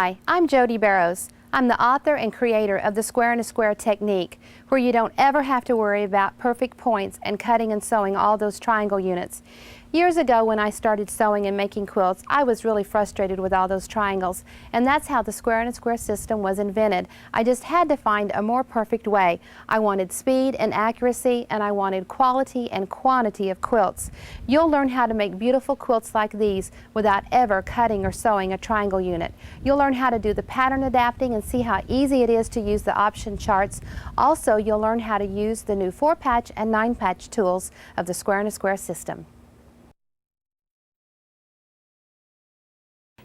Hi, I'm Jodi Barrows. I'm the author and creator of the Square in a Square technique, where you don't ever have to worry about perfect points and cutting and sewing all those triangle units. Years ago, when I started sewing and making quilts, I was really frustrated with all those triangles, and that's how the Square in a Square system was invented. I just had to find a more perfect way. I wanted speed and accuracy, and I wanted quality and quantity of quilts. You'll learn how to make beautiful quilts like these without ever cutting or sewing a triangle unit. You'll learn how to do the pattern adapting and see how easy it is to use the option charts. Also, you'll learn how to use the new 4-patch and 9-patch tools of the Square in a Square system.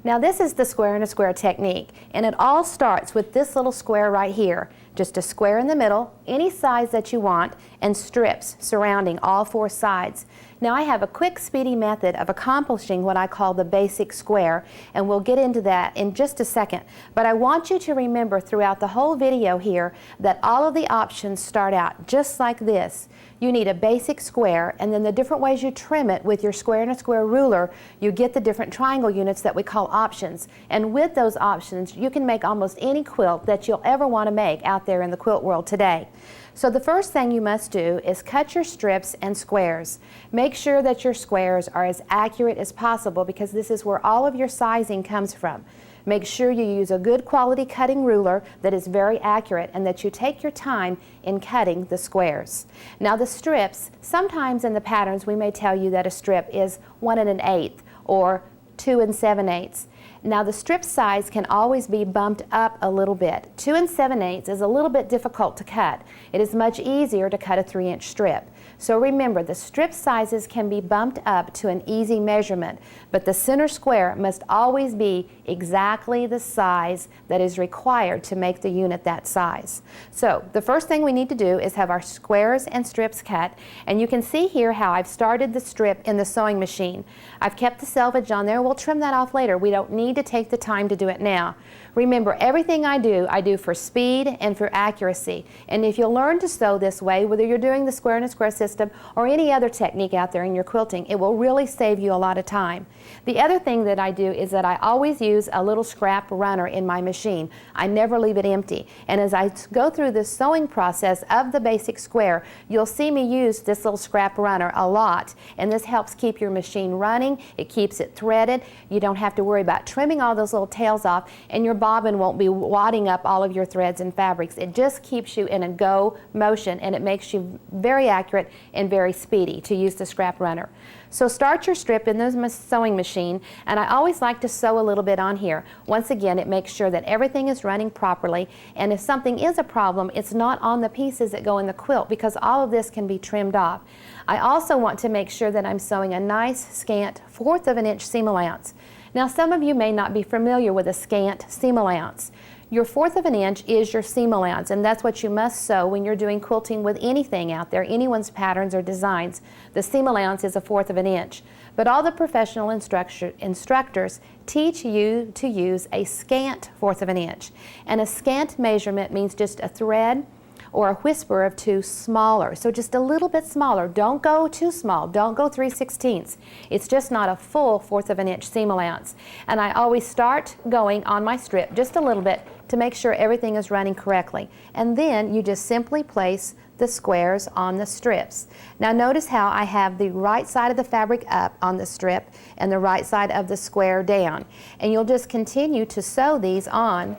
Now this is the Square in a Square technique, and it all starts with this little square right here. Just a square in the middle, any size that you want, and strips surrounding all 4 sides. Now I have a quick, speedy method of accomplishing what I call the basic square, and we'll get into that in just a second. But I want you to remember throughout the whole video here that all of the options start out just like this. You need a basic square, and then the different ways you trim it with your Square in a Square ruler, you get the different triangle units that we call options. And with those options, you can make almost any quilt that you'll ever want to make out there in the quilt world today. So the first thing you must do is cut your strips and squares. Make sure that your squares are as accurate as possible, because this is where all of your sizing comes from. Make sure you use a good quality cutting ruler that is very accurate, and that you take your time in cutting the squares. Now the strips, sometimes in the patterns we may tell you that a strip is 1 1/8 or 2 7/8. Now the strip size can always be bumped up a little bit. 2 7/8 is a little bit difficult to cut. It is much easier to cut a 3-inch strip. So remember, the strip sizes can be bumped up to an easy measurement, but the center square must always be exactly the size that is required to make the unit that size. So the first thing we need to do is have our squares and strips cut, and you can see here how I've started the strip in the sewing machine. I've kept the selvage on there. We'll trim that off later. We don't need to take the time to do it now. Remember, everything I do for speed and for accuracy. And if you'll learn to sew this way, whether you're doing the Square in a Square system or any other technique out there in your quilting, it will really save you a lot of time. The other thing that I do is that I always use a little scrap runner in my machine. I never leave it empty. And as I go through the sewing process of the basic square, you'll see me use this little scrap runner a lot. And this helps keep your machine running. It keeps it threaded. You don't have to worry about trimming all those little tails off, and your bobbin won't be wadding up all of your threads and fabrics. It just keeps you in a go motion, and it makes you very accurate and very speedy to use the scrap runner. So start your strip in the sewing machine, and I always like to sew a little bit on here. Once again, it makes sure that everything is running properly, and if something is a problem, it's not on the pieces that go in the quilt, because all of this can be trimmed off. I also want to make sure that I'm sewing a nice scant 1/4 of an inch seam allowance. Now some of you may not be familiar with a scant seam allowance. Your 1/4 of an inch is your seam allowance, and that's what you must sew when you're doing quilting with anything out there, anyone's patterns or designs. The seam allowance is a 1/4 of an inch. But all the professional instructors teach you to use a scant 1/4 of an inch. And a scant measurement means just a thread or a whisper of 2 smaller. So just a little bit smaller. Don't go too small. Don't go 3/16. It's just not a full 1/4 of an inch seam allowance. And I always start going on my strip just a little bit to make sure everything is running correctly. And then you just simply place the squares on the strips. Now notice how I have the right side of the fabric up on the strip and the right side of the square down. And you'll just continue to sew these on,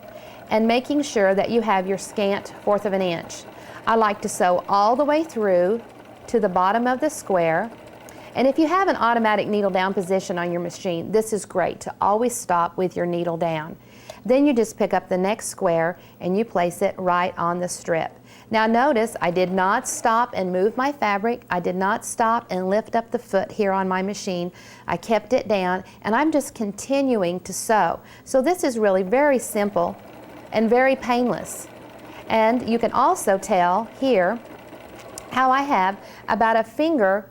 and making sure that you have your scant 1/4 of an inch. I like to sew all the way through to the bottom of the square. And if you have an automatic needle down position on your machine, this is great to always stop with your needle down. Then you just pick up the next square and you place it right on the strip. Now notice I did not stop and move my fabric. I did not stop and lift up the foot here on my machine. I kept it down, and I'm just continuing to sew. So this is really very simple and very painless. And you can also tell here how I have about a finger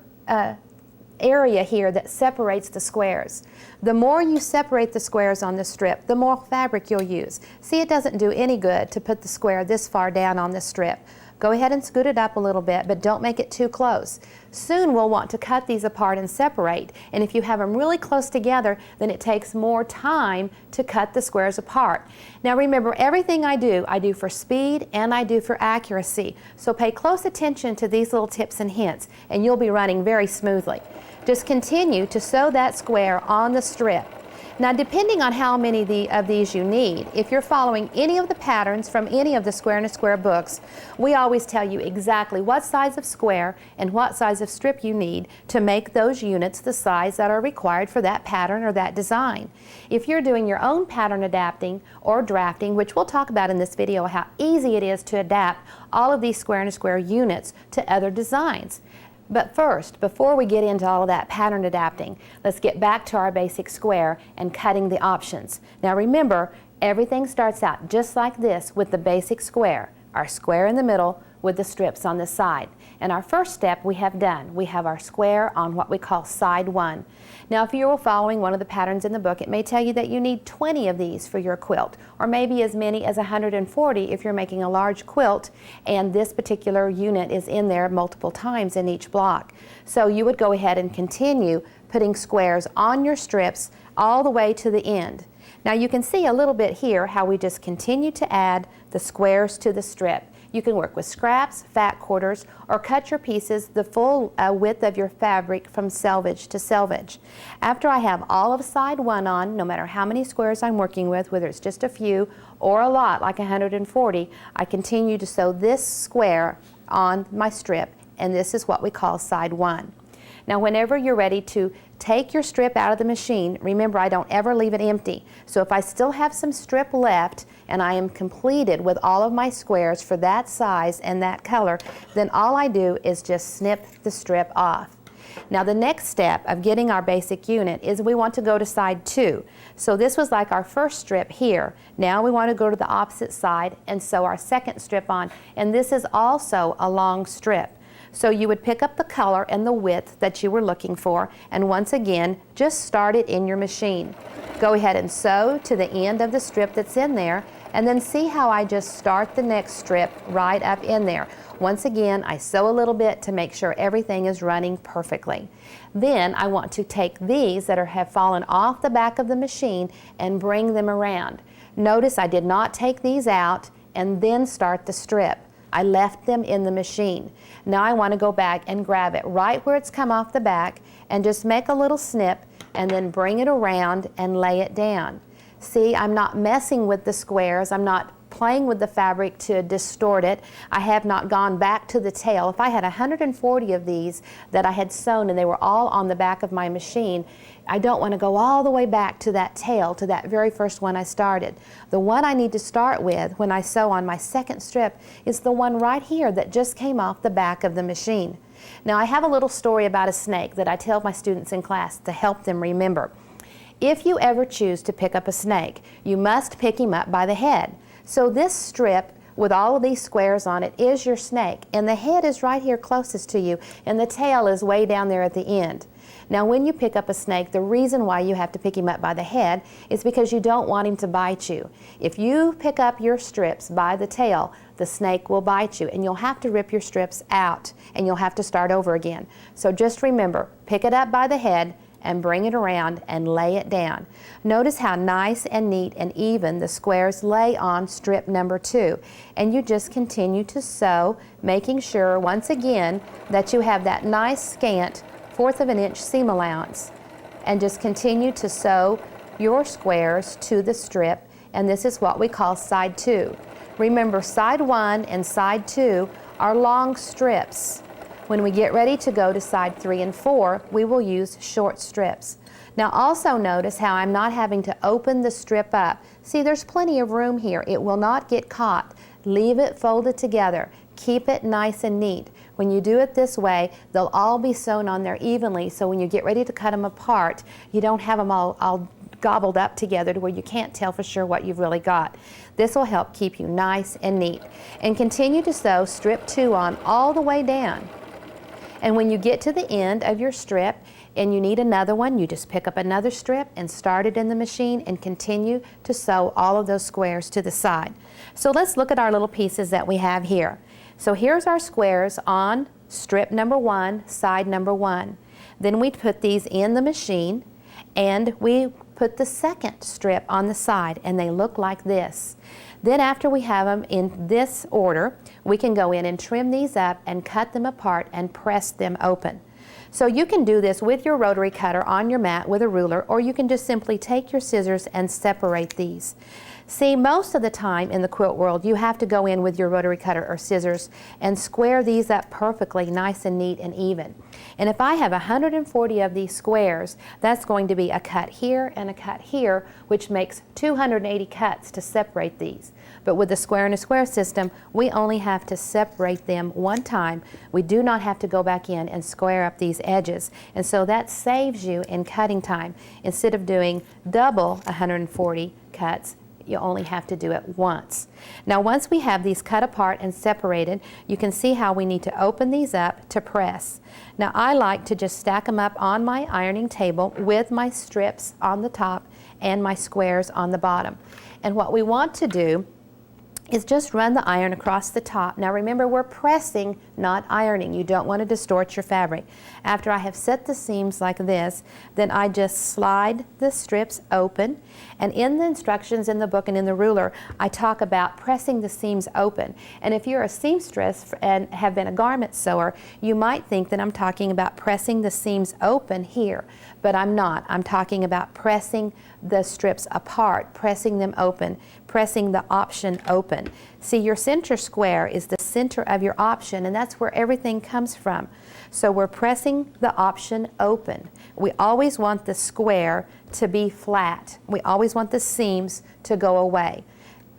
area here that separates the squares. The more you separate the squares on the strip, the more fabric you'll use. See, it doesn't do any good to put the square this far down on the strip. Go ahead and scoot it up a little bit, but don't make it too close. Soon we'll want to cut these apart and separate, and if you have them really close together, then it takes more time to cut the squares apart. Now remember, everything I do for speed and I do for accuracy, so pay close attention to these little tips and hints, and you'll be running very smoothly. Just continue to sew that square on the strip. Now, depending on how many of these you need, if you're following any of the patterns from any of the Square in a Square books, we always tell you exactly what size of square and what size of strip you need to make those units the size that are required for that pattern or that design. If you're doing your own pattern adapting or drafting, which we'll talk about in this video, how easy it is to adapt all of these Square in a Square units to other designs. But first, before we get into all of that pattern adapting, let's get back to our basic square and cutting the options. Now remember, everything starts out just like this with the basic square, our square in the middle with the strips on the side. And our first step we have done. We have our square on what we call side 1. Now if you were following one of the patterns in the book, it may tell you that you need 20 of these for your quilt, or maybe as many as 140 if you're making a large quilt and this particular unit is in there multiple times in each block. So you would go ahead and continue putting squares on your strips all the way to the end. Now you can see a little bit here how we just continue to add the squares to the strip. You can work with scraps, fat quarters, or cut your pieces the full width of your fabric from selvage to selvage. After I have all of side 1 on, no matter how many squares I'm working with, whether it's just a few or a lot like 140, I continue to sew this square on my strip, and this is what we call side 1. Now whenever you're ready to take your strip out of the machine, remember I don't ever leave it empty. So if I still have some strip left and I am completed with all of my squares for that size and that color, then all I do is just snip the strip off. Now the next step of getting our basic unit is we want to go to side 2. So this was like our first strip here. Now we want to go to the opposite side and sew our second strip on, and this is also a long strip. So you would pick up the color and the width that you were looking for, and once again, just start it in your machine. Go ahead and sew to the end of the strip that's in there, and then see how I just start the next strip right up in there. Once again, I sew a little bit to make sure everything is running perfectly. Then I want to take these that have fallen off the back of the machine and bring them around. Notice I did not take these out and then start the strip. I left them in the machine. Now I want to go back and grab it right where it's come off the back and just make a little snip and then bring it around and lay it down. See, I'm not messing with the squares. I'm not playing with the fabric to distort it. I have not gone back to the tail. If I had 140 of these that I had sewn and they were all on the back of my machine, I don't want to go all the way back to that tail, to that very first one I started. The one I need to start with when I sew on my second strip is the one right here that just came off the back of the machine. Now I have a little story about a snake that I tell my students in class to help them remember. If you ever choose to pick up a snake, you must pick him up by the head. So this strip with all of these squares on it is your snake, and the head is right here closest to you, and the tail is way down there at the end. Now when you pick up a snake, the reason why you have to pick him up by the head is because you don't want him to bite you. If you pick up your strips by the tail, the snake will bite you, and you'll have to rip your strips out, and you'll have to start over again. So just remember, pick it up by the head, and bring it around and lay it down. Notice how nice and neat and even the squares lay on strip number 2. And you just continue to sew, making sure once again that you have that nice scant 1/4 of an inch seam allowance. And just continue to sew your squares to the strip, and this is what we call side 2. Remember, side 1 and side 2 are long strips. When we get ready to go to side 3 and 4, we will use short strips. Now also notice how I'm not having to open the strip up. See, there's plenty of room here. It will not get caught. Leave it folded together. Keep it nice and neat. When you do it this way, they'll all be sewn on there evenly, so when you get ready to cut them apart, you don't have them all gobbled up together to where you can't tell for sure what you've really got. This will help keep you nice and neat. And continue to sew strip 2 on all the way down. And when you get to the end of your strip and you need another one, you just pick up another strip and start it in the machine and continue to sew all of those squares to the side. So let's look at our little pieces that we have here. So here's our squares on strip number 1, side number 1. Then we put these in the machine and we put the second strip on the side, and they look like this. Then after we have them in this order, we can go in and trim these up and cut them apart and press them open. So you can do this with your rotary cutter on your mat with a ruler, or you can just simply take your scissors and separate these. See, most of the time in the quilt world, you have to go in with your rotary cutter or scissors and square these up perfectly, nice and neat and even. And if I have 140 of these squares, that's going to be a cut here and a cut here, which makes 280 cuts to separate these. But with the square and a square system, we only have to separate them one time. We do not have to go back in and square up these edges. And so that saves you in cutting time. Instead of doing double 140 cuts, you only have to do it once. Now once we have these cut apart and separated, you can see how we need to open these up to press. Now I like to just stack them up on my ironing table with my strips on the top and my squares on the bottom. And what we want to do is just run the iron across the top. Now remember, we're pressing, not ironing. You don't want to distort your fabric. After I have set the seams like this, then I just slide the strips open. And in the instructions in the book and in the ruler, I talk about pressing the seams open. And if you're a seamstress and have been a garment sewer, you might think that I'm talking about pressing the seams open here, but I'm not. I'm talking about pressing the strips apart, pressing them open, pressing the option open. See, your center square is the center of your option, and that's where everything comes from. So we're pressing the option open. We always want the square to be flat. We always want the seams to go away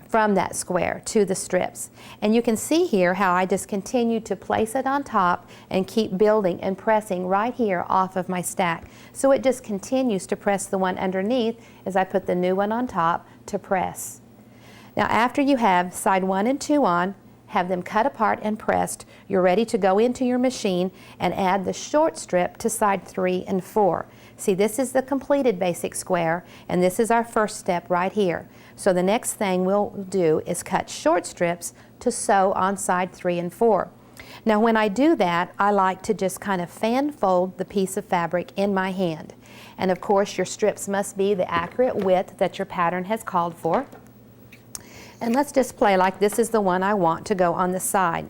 from that square to the strips. And you can see here how I just continue to place it on top and keep building and pressing right here off of my stack. So it just continues to press the one underneath as I put the new one on top to press. Now after you have side 1 and 2 on, have them cut apart and pressed, you're ready to go into your machine and add the short strip to side 3 and 4. See, this is the completed basic square, and this is our first step right here. So the next thing we'll do is cut short strips to sew on side 3 and 4. Now when I do that, I like to just kind of fan fold the piece of fabric in my hand. And of course your strips must be the accurate width that your pattern has called for. And let's just play like this is the one I want to go on the side.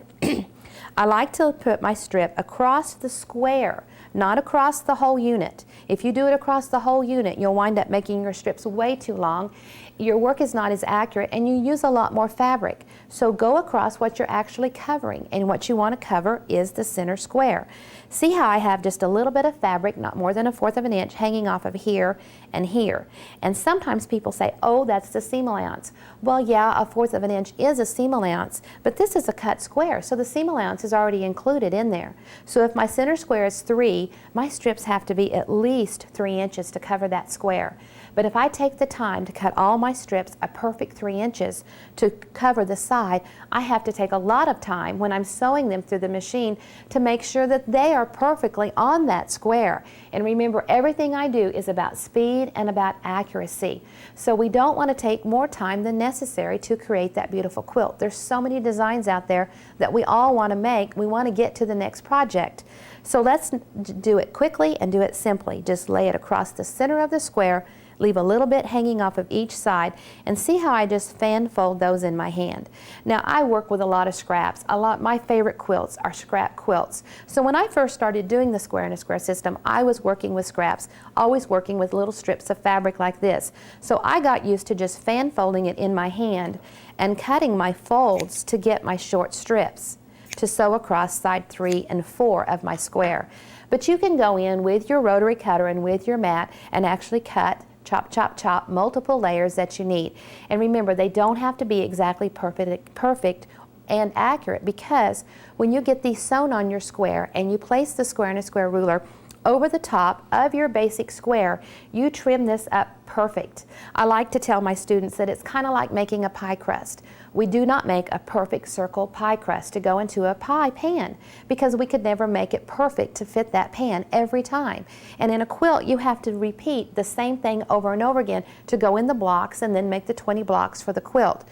I like to put my strip across the square, not across the whole unit. If you do it across the whole unit, you'll wind up making your strips way too long. Your work is not as accurate and you use a lot more fabric. So go across what you're actually covering, and what you want to cover is the center square. See how I have just a little bit of fabric, not more than 1/4 of an inch, hanging off of here and here. And sometimes people say, oh, that's the seam allowance. Well, yeah, 1/4 of an inch is a seam allowance, but this is a cut square, so the seam allowance is already included in there. So if my center square is 3, my strips have to be at least 3 inches to cover that square. But if I take the time to cut all my strips a perfect 3 inches to cover the side, I have to take a lot of time when I'm sewing them through the machine to make sure that they are perfectly on that square. And remember, everything I do is about speed and about accuracy. So we don't want to take more time than necessary to create that beautiful quilt. There's so many designs out there that we all want to make. We want to get to the next project. So let's do it quickly and do it simply. Just lay it across the center of the square, leave a little bit hanging off of each side, and see how I just fan fold those in my hand. Now I work with a lot of scraps. My favorite quilts are scrap quilts. So when I first started doing the square and a square system, I was working with scraps, always working with little strips of fabric like this. So I got used to just fan folding it in my hand and cutting my folds to get my short strips to sew across side 3 and 4 of my square. But you can go in with your rotary cutter and with your mat and actually cut, chop, chop, chop, multiple layers that you need. And remember, they don't have to be exactly perfect and accurate, because when you get these sewn on your square and you place the square and a square ruler over the top of your basic square, you trim this up perfect. I like to tell my students that it's kind of like making a pie crust. We do not make a perfect circle pie crust to go into a pie pan, because we could never make it perfect to fit that pan every time. And in a quilt, you have to repeat the same thing over and over again to go in the blocks and then make the 20 blocks for the quilt.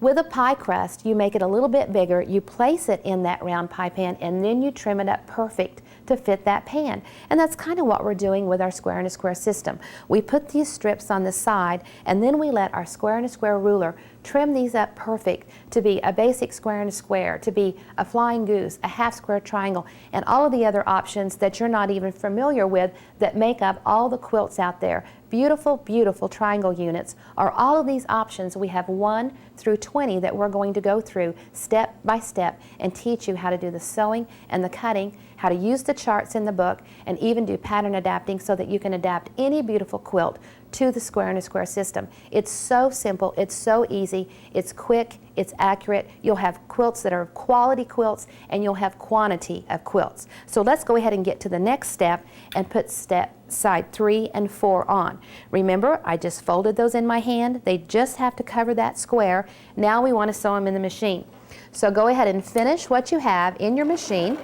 With a pie crust, you make it a little bit bigger, you place it in that round pie pan, and then you trim it up perfect to fit that pan. And that's kind of what we're doing with our square and a square system. We put these strips on the side, and then we let our square and a square ruler trim these up perfect to be a basic square and a square, to be a flying goose, a half square triangle, and all of the other options that you're not even familiar with that make up all the quilts out there. Beautiful, beautiful triangle units are all of these options. We have 1 through 20 that we're going to go through step by step and teach you how to do the sewing and the cutting, how to use the charts in the book, and even do pattern adapting so that you can adapt any beautiful quilt to the square and a square system. It's so simple, it's so easy, it's quick, it's accurate. You'll have quilts that are quality quilts, and you'll have quantity of quilts. So let's go ahead and get to the next step and put side 3 and 4 on. Remember, I just folded those in my hand. They just have to cover that square. Now we want to sew them in the machine. So go ahead and finish what you have in your machine.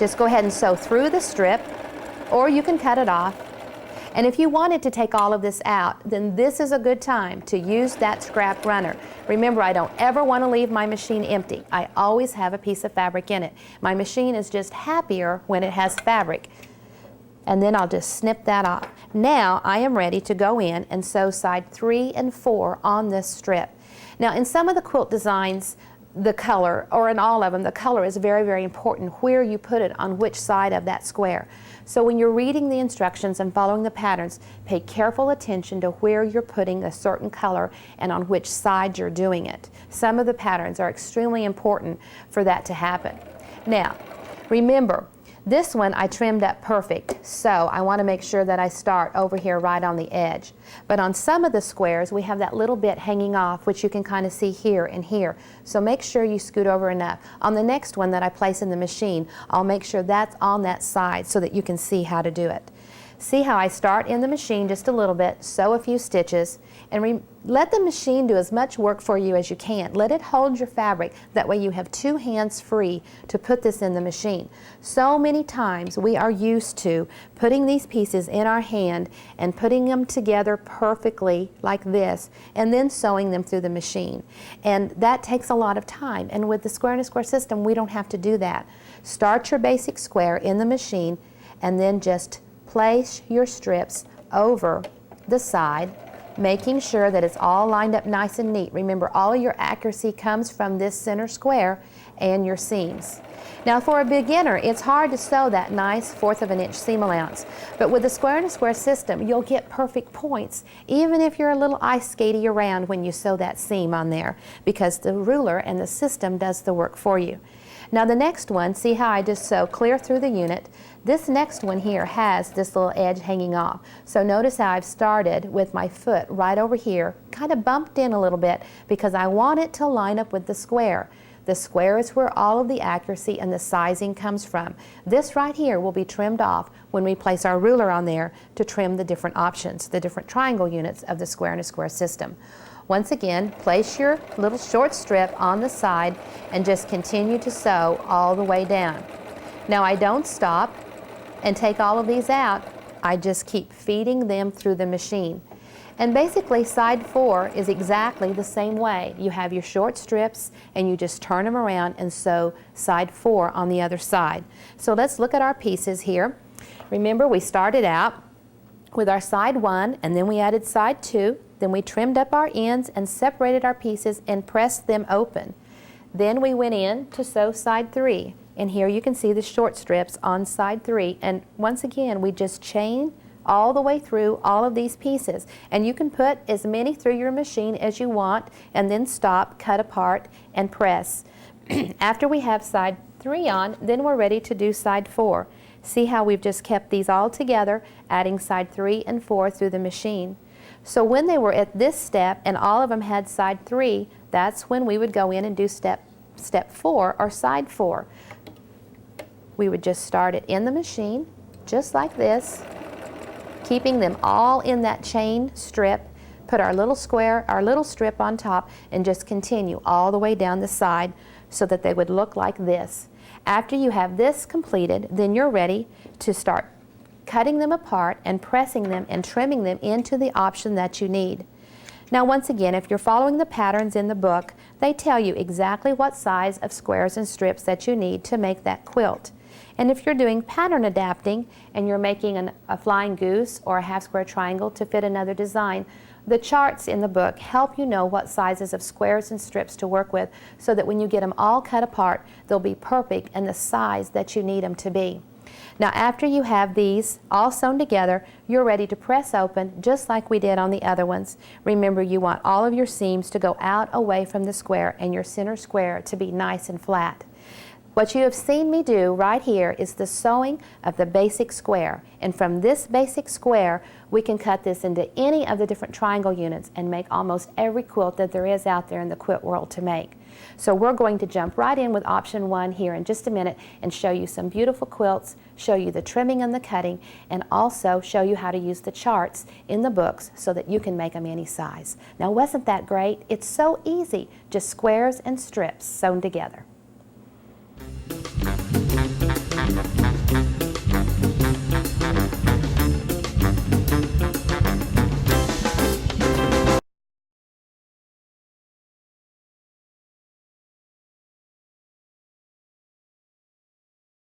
Just go ahead and sew through the strip, or you can cut it off. And if you wanted to take all of this out, then this is a good time to use that scrap runner. Remember, I don't ever want to leave my machine empty. I always have a piece of fabric in it. My machine is just happier when it has fabric. And then I'll just snip that off. Now I am ready to go in and sew side 3 and 4 on this strip. Now in some of the quilt designs, the color, or in all of them, the color is very, very important where you put it on which side of that square. So when you're reading the instructions and following the patterns, pay careful attention to where you're putting a certain color and on which side you're doing it. Some of the patterns are extremely important for that to happen. Now, remember, this one I trimmed up perfect, so I want to make sure that I start over here right on the edge. But on some of the squares, we have that little bit hanging off, which you can kind of see here and here. So make sure you scoot over enough. On the next one that I place in the machine, I'll make sure that's on that side so that you can see how to do it. See how I start in the machine just a little bit, sew a few stitches, and let the machine do as much work for you as you can. Let it hold your fabric. That way you have 2 hands free to put this in the machine. So many times we are used to putting these pieces in our hand and putting them together perfectly like this, and then sewing them through the machine. And that takes a lot of time. And with the square and a square system, we don't have to do that. Start your basic square in the machine, and then just place your strips over the side, making sure that it's all lined up nice and neat. Remember, all of your accuracy comes from this center square and your seams. Now for a beginner, it's hard to sew that nice 1/4 of an inch seam allowance, but with the square and a square system, you'll get perfect points, even if you're a little ice skatey around when you sew that seam on there, because the ruler and the system does the work for you. Now the next one, see how I just sew clear through the unit? This next one here has this little edge hanging off. So notice how I've started with my foot right over here, kind of bumped in a little bit because I want it to line up with the square. The square is where all of the accuracy and the sizing comes from. This right here will be trimmed off when we place our ruler on there to trim the different options, the different triangle units of the square and a square system. Once again, place your little short strip on the side and just continue to sew all the way down. Now I don't stop and take all of these out. I just keep feeding them through the machine. And basically side 4 is exactly the same way. You have your short strips and you just turn them around and sew side 4 on the other side. So let's look at our pieces here. Remember, we started out with our side 1, and then we added side 2. Then we trimmed up our ends and separated our pieces and pressed them open. Then we went in to sew side 3. And here you can see the short strips on side 3. And once again, we just chain all the way through all of these pieces. And you can put as many through your machine as you want, and then stop, cut apart, and press. After we have side 3 on, then we're ready to do side 4. See how we've just kept these all together, adding side 3 and 4 through the machine. So when they were at this step and all of them had side 3, that's when we would go in and do step 4 or side 4. We would just start it in the machine, just like this, keeping them all in that chain strip, put our little square, our little strip on top, and just continue all the way down the side so that they would look like this. After you have this completed, then you're ready to start cutting them apart and pressing them and trimming them into the option that you need. Now once again, if you're following the patterns in the book, they tell you exactly what size of squares and strips that you need to make that quilt. And if you're doing pattern adapting and you're making a flying goose or a half square triangle to fit another design, the charts in the book help you know what sizes of squares and strips to work with so that when you get them all cut apart, they'll be perfect and the size that you need them to be. Now after you have these all sewn together, you're ready to press open just like we did on the other ones. Remember, you want all of your seams to go out away from the square and your center square to be nice and flat. What you have seen me do right here is the sewing of the basic square, and from this basic square we can cut this into any of the different triangle units and make almost every quilt that there is out there in the quilt world to make. So we're going to jump right in with option 1 here in just a minute and show you some beautiful quilts, show you the trimming and the cutting, and also show you how to use the charts in the books so that you can make them any size. Now wasn't that great? It's so easy, just squares and strips sewn together.